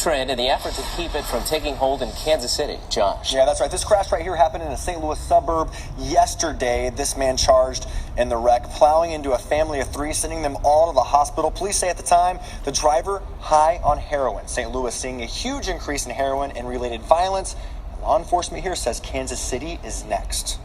trend in the effort to keep it from taking hold in Kansas City. Josh. Yeah, that's right. This crash right here happened in a St. Louis suburb yesterday. This man charged in the wreck, plowing into a family of three, sending them all to the hospital. Police say at the time, the driver high on heroin. St. Louis seeing a huge increase in heroin and related violence. Law enforcement here says Kansas City is next.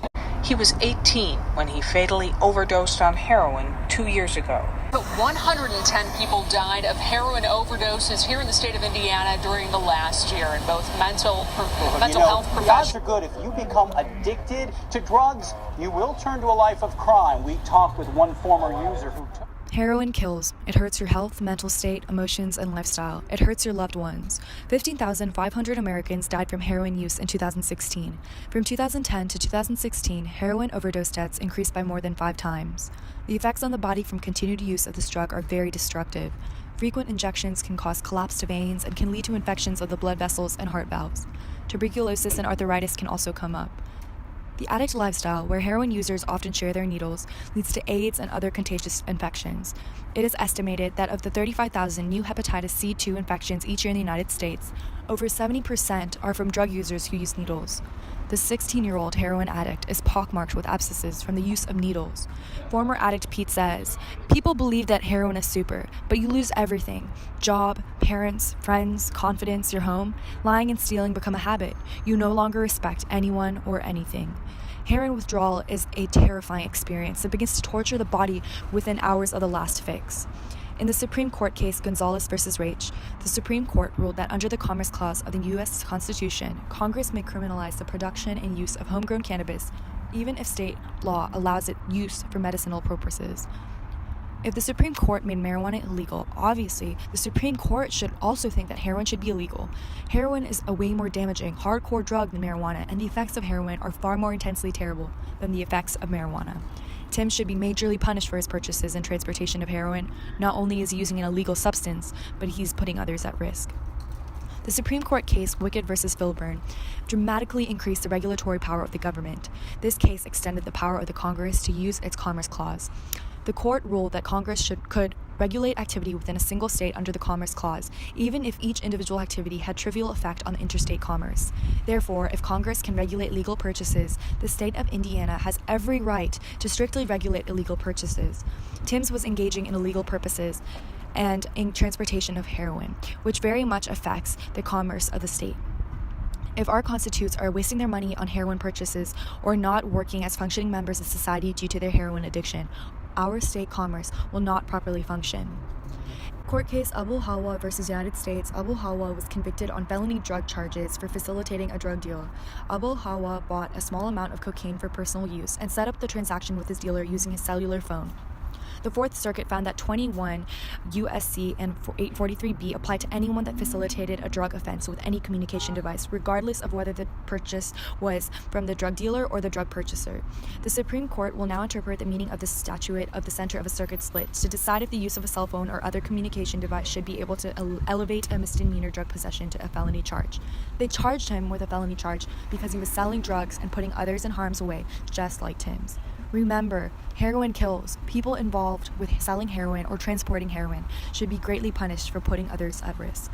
He was 18 when he fatally overdosed on heroin 2 years ago. But 110 people died of heroin overdoses here in the state of Indiana during the last year, in both mental health professionals. The odds are good. If you become addicted to drugs, you will turn to a life of crime. We talked with one former user who took... Heroin kills. It hurts your health, mental state, emotions, and lifestyle. It hurts your loved ones. 15,500 Americans died from heroin use in 2016. From 2010 to 2016, heroin overdose deaths increased by more than 5 times. The effects on the body from continued use of this drug are very destructive. Frequent injections can cause collapse to veins and can lead to infections of the blood vessels and heart valves. Tuberculosis and arthritis can also come up. The addict lifestyle, where heroin users often share their needles, leads to AIDS and other contagious infections. It is estimated that of the 35,000 new hepatitis C2 infections each year in the United States, over 70% are from drug users who use needles. The 16-year-old heroin addict is pockmarked with abscesses from the use of needles. Former addict Pete says, "People believe that heroin is super, but you lose everything. Job, parents, friends, confidence, your home. Lying and stealing become a habit. You no longer respect anyone or anything." Heroin withdrawal is a terrifying experience that begins to torture the body within hours of the last fix. In the Supreme Court case Gonzalez v. Raich, the Supreme Court ruled that under the Commerce Clause of the U.S. Constitution, Congress may criminalize the production and use of homegrown cannabis, even if state law allows its use for medicinal purposes. If the Supreme Court made marijuana illegal, obviously, the Supreme Court should also think that heroin should be illegal. Heroin is a way more damaging, hardcore drug than marijuana, and the effects of heroin are far more intensely terrible than the effects of marijuana. Timbs should be majorly punished for his purchases and transportation of heroin. Not only is he using an illegal substance, but he's putting others at risk. The Supreme Court case Wickett v. Filburn dramatically increased the regulatory power of the government. This case extended the power of the Congress to use its Commerce Clause. The court ruled that Congress could regulate activity within a single state under the Commerce Clause, even if each individual activity had trivial effect on interstate commerce. Therefore, if Congress can regulate legal purchases, the state of Indiana has every right to strictly regulate illegal purchases. Timbs was engaging in illegal purposes and in transportation of heroin, which very much affects the commerce of the state. If our constitutes are wasting their money on heroin purchases or not working as functioning members of society due to their heroin addiction, our state commerce will not properly function. Court case Abu Hawa v. United States. Abu Hawa was convicted on felony drug charges for facilitating a drug deal. Abu Hawa bought a small amount of cocaine for personal use and set up the transaction with his dealer using his cellular phone. The Fourth Circuit found that 21 U.S.C. and 843B applied to anyone that facilitated a drug offense with any communication device, regardless of whether the purchase was from the drug dealer or the drug purchaser. The Supreme Court will now interpret the meaning of the statute of the center of a circuit split to decide if the use of a cell phone or other communication device should be able to elevate a misdemeanor drug possession to a felony charge. They charged him with a felony charge because he was selling drugs and putting others in harm's way, just like Timbs. Remember, heroin kills. People involved with selling heroin or transporting heroin should be greatly punished for putting others at risk.